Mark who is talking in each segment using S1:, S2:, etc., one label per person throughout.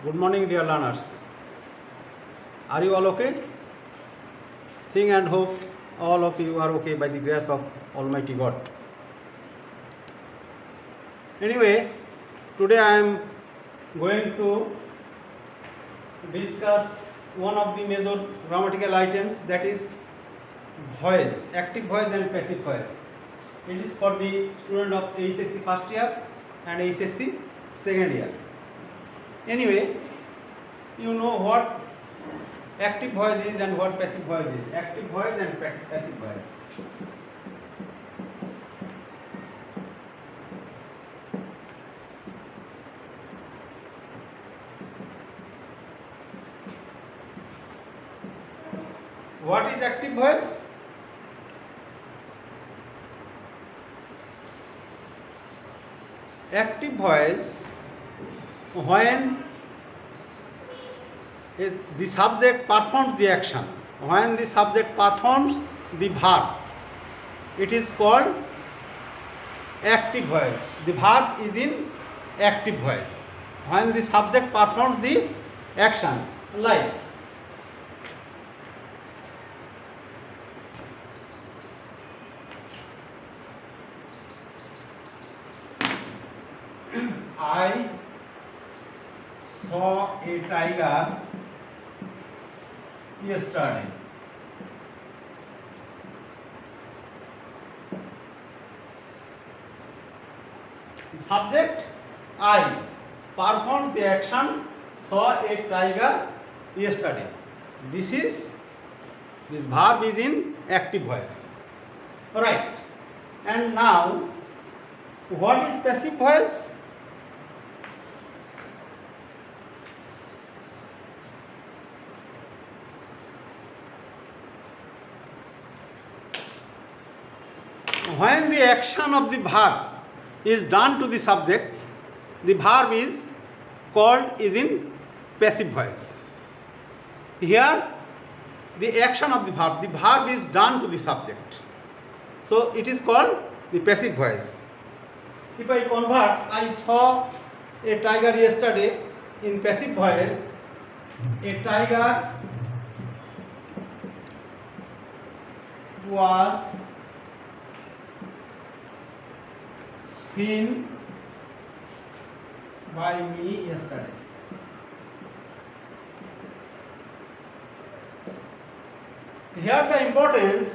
S1: Good morning, dear learners. Are you all okay? Think and hope all of you are okay by the grace of Almighty God. Anyway, today I am going to discuss one of the major grammatical items, that is voice, active voice and passive voice. It is for the student of HSC first year and HSC second year. Anyway, you know what active voice is and what passive voice is. Active voice and passive voice. What is active voice? Active voice when the subject performs the action, when the subject performs the verb, it is called active voice. The verb is in active voice when the subject performs the action, like I saw a tiger yesterday. Subject I performed the action, saw a tiger yesterday. This verb is in active voice. Right. And now, what is passive voice? When the action of the verb is done to the subject, the verb is in passive voice. Here, the action of the verb is done to the subject. So, it is called the passive voice. If I convert, I saw a tiger yesterday in passive voice, a tiger was seen by me yesterday. Here the importance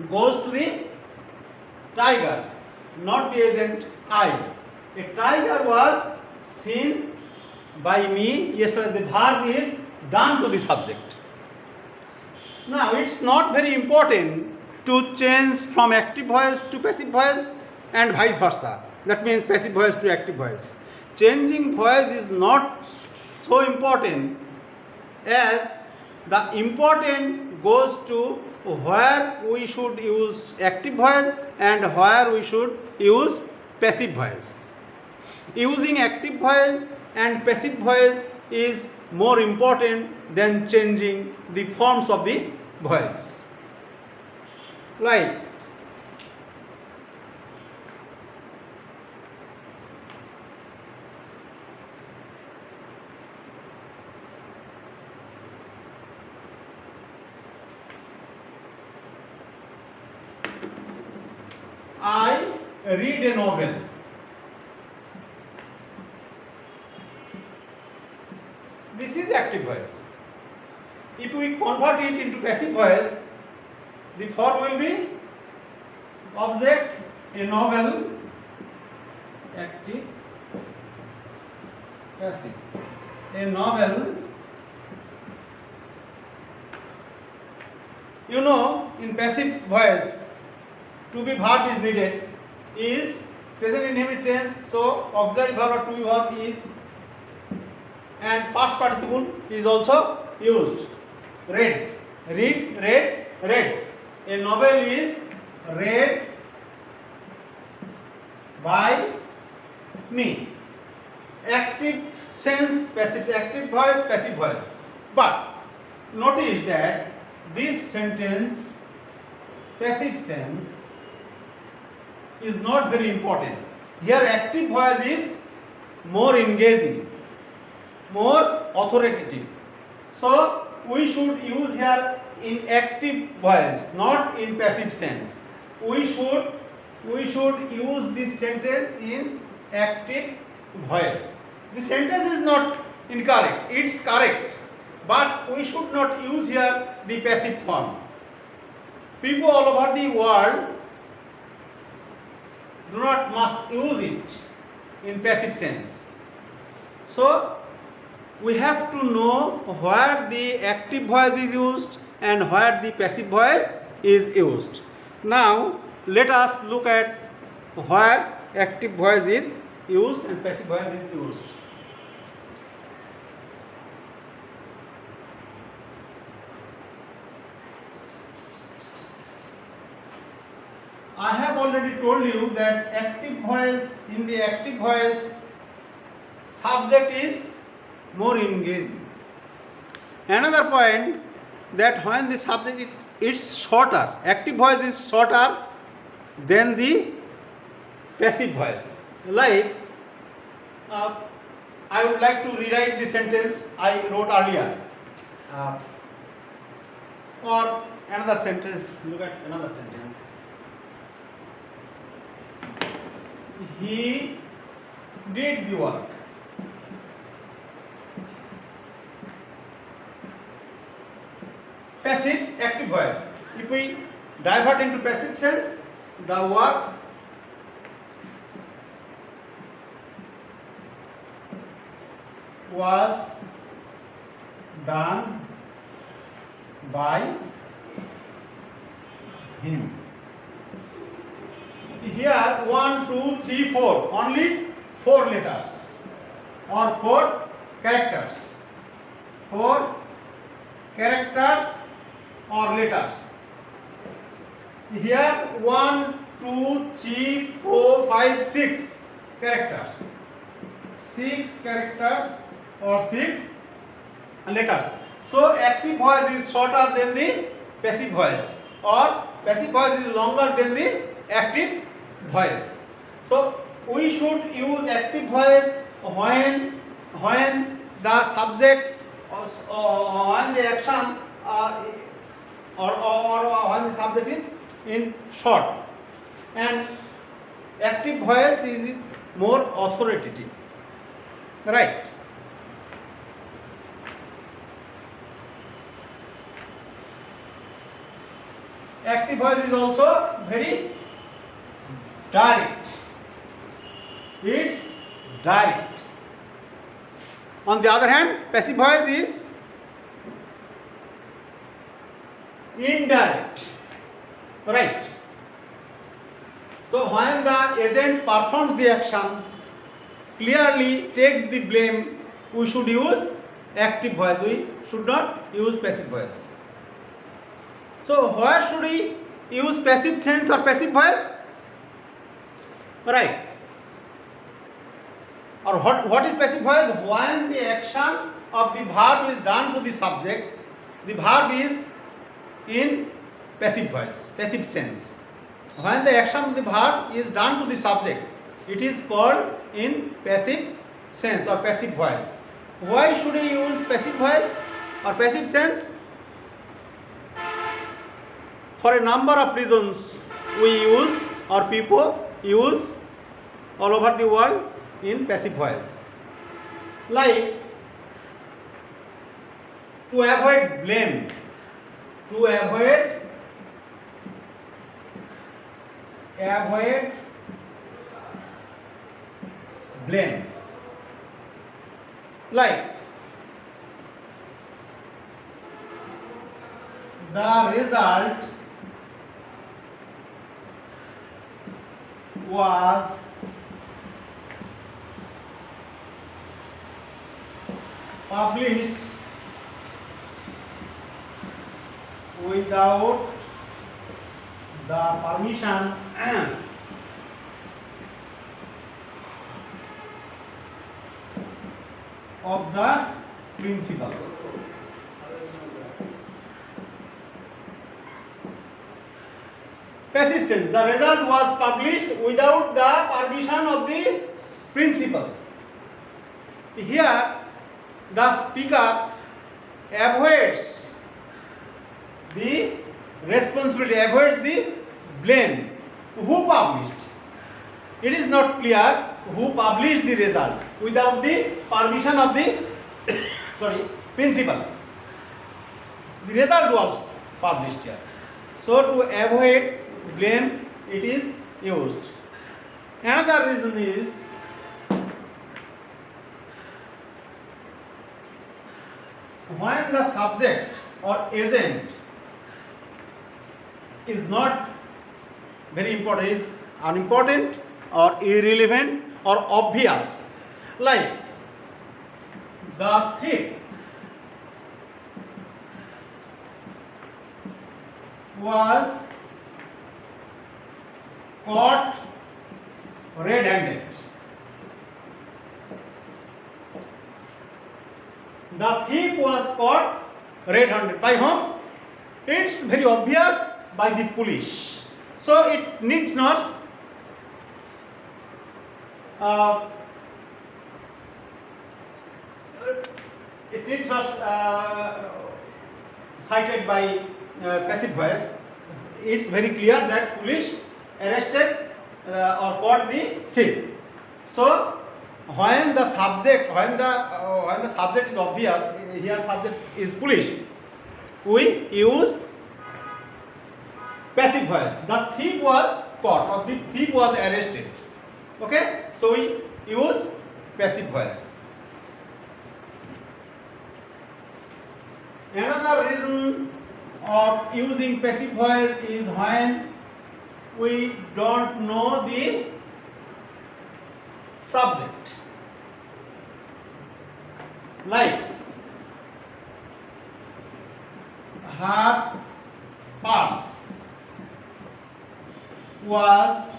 S1: goes to the tiger, not the agent I. A tiger was seen by me yesterday. The verb is done to the subject. Now it's not very important to change from active voice to passive voice and vice versa. That means passive voice to active voice. Changing voice is not so important, as the important goes to where we should use active voice and where we should use passive voice. Using active voice and passive voice is more important than changing the forms of the voice. Like I read a novel. This is active voice. If we convert it into passive voice, the form will be object, a novel, active, passive. A novel, in passive voice, to be verb is needed, is present indefinite tense, so auxiliary verb or to be verb is, and past participle is also used. Read, read. A novel is read by me. Active sense, passive, active voice, passive voice. But notice that this sentence, passive sense, is not very important. Here active voice is more engaging. more authoritative. So we should use here in active voice, not in passive sense. We should use this sentence in active voice. The sentence is not incorrect, it's correct, but we should not use here the passive form. People all over the world do not must use it in passive sense. So we have to know where the active voice is used and where the passive voice is used. Now let us look at where active voice is used and passive voice is used. I have already told you that active voice, in the active voice, subject is more engaging. Another point, that when the subject is shorter, active voice is shorter than the passive voice. Like, I would like to rewrite the sentence I wrote earlier. Or another sentence, look at another sentence. He did the work. Passive, active voice. If we divert into passive sense, the work was done by him. Here 1, 2, 3, 4, only 4 letters or 4 characters. 4 characters or letters. Here 1, 2, 3, 4, 5, 6 characters. 6 characters or 6 letters. So active voice is shorter than the passive voice, or passive voice is longer than the active voice. So we should use active voice when the subject or when the action or when the subject is in short, and active voice is more authoritative, right? Active voice is also very direct. It's direct. On the other hand, passive voice is indirect, right? So when the agent performs the action, clearly takes the blame, we should use active voice. We should not use passive voice. So where should we use passive sense or passive voice? Right. Or what is passive voice? When the action of the verb is done to the subject, the verb is in passive voice, passive sense. When the action of the verb is done to the subject, it is called in passive sense or passive voice. Why should we use passive voice or passive sense? For a number of reasons we use, or people use all over the world in passive voice. Like to avoid blame, to avoid blame. Like the result was published without the permission of the principal. Passive sense. The result was published without the permission of the principal. Here the speaker avoids the responsibility, avoids the blame. Who published? It is not clear who published the result without the permission of the principal. The result was published here. So to avoid blame, it is used. Another reason is when the subject or agent is not very important, is unimportant or irrelevant or obvious, like the thief was caught red-handed. The thief was caught red-handed. By whom? It's very obvious, by the police. So it needs not cited by passive voice. It's very clear that police arrested or caught the thief. So when the subject is obvious, here subject is police, we use passive voice. The thief was caught or the thief was arrested. Okay, so we use passive voice. Another reason of using passive voice is when we don't know the subject. Like her purse was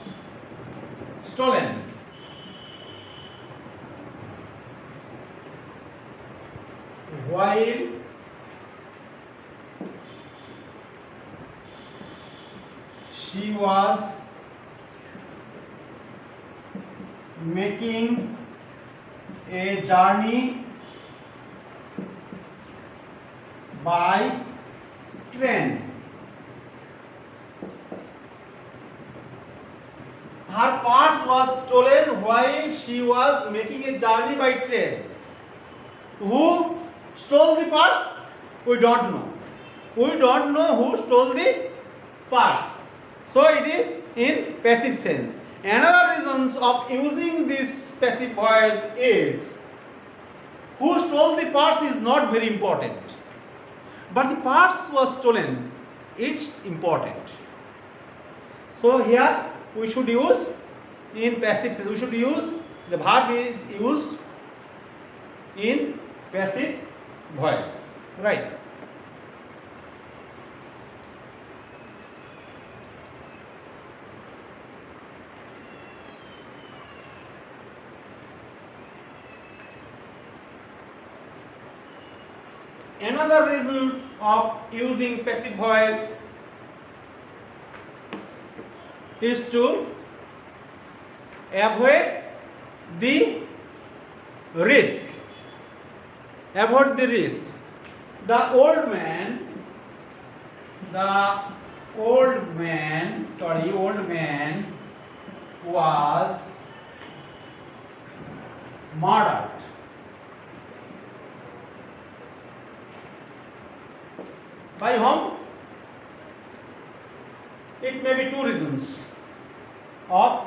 S1: stolen. While she was making a journey by train. Her purse was stolen while she was making a journey by train. Who stole the purse? We don't know. We don't know who stole the purse. So it is in passive sense. Another reasons of using this passive voice is who stole the purse is not very important, but the purse was stolen. It's important. So here we should use in passive sense. We should use the verb is used in passive voice, right? Another reason of using passive voice is to avoid the risk. Avoid the risk. The old man was murdered. By whom? It may be two reasons of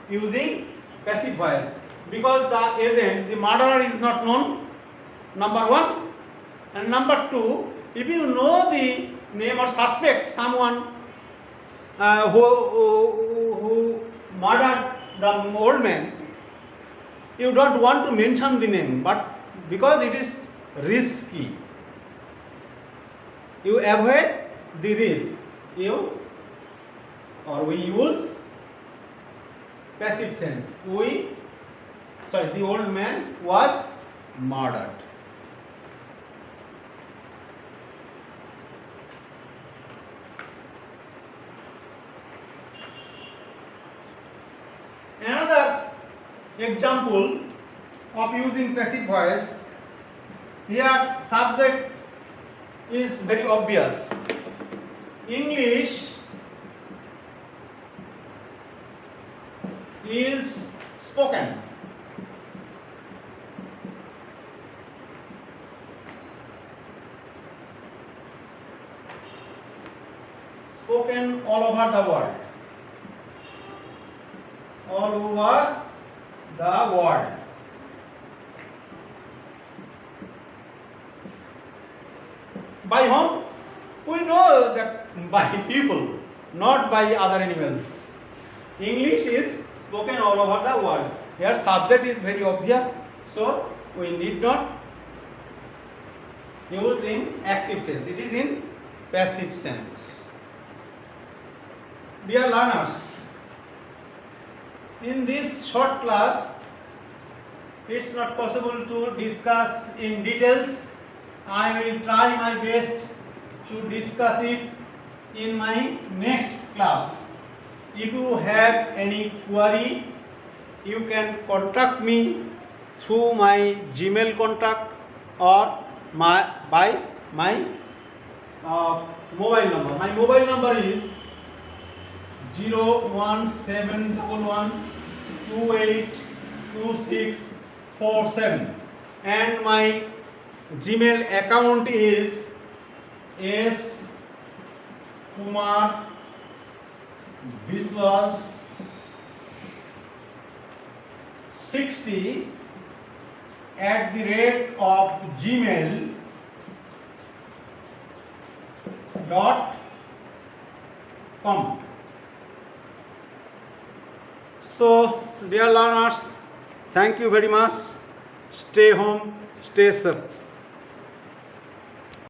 S1: using passive voice. Because the agent, the murderer is not known, number one, and number two, if you know the name or suspect, someone who murdered the old man, you don't want to mention the name, but because it is risky, you avoid the risk. We use passive sense. The old man was murdered. Another example of using passive voice. Here subject is very obvious. English is spoken. Spoken all over the world. All over the world. By whom? We know that by people, not by other animals. English is spoken all over the world. Here subject is very obvious, so we need not use in active sense. It is in passive sense. Dear learners, in this short class, it's not possible to discuss in details. I will try my best to discuss it in my next class. If you have any query, you can contact me through my Gmail contact or by my mobile number. My mobile number is 01711282647 and my Gmail account is skumar60@gmail.com. So, dear learners, thank you very much. Stay home, stay safe.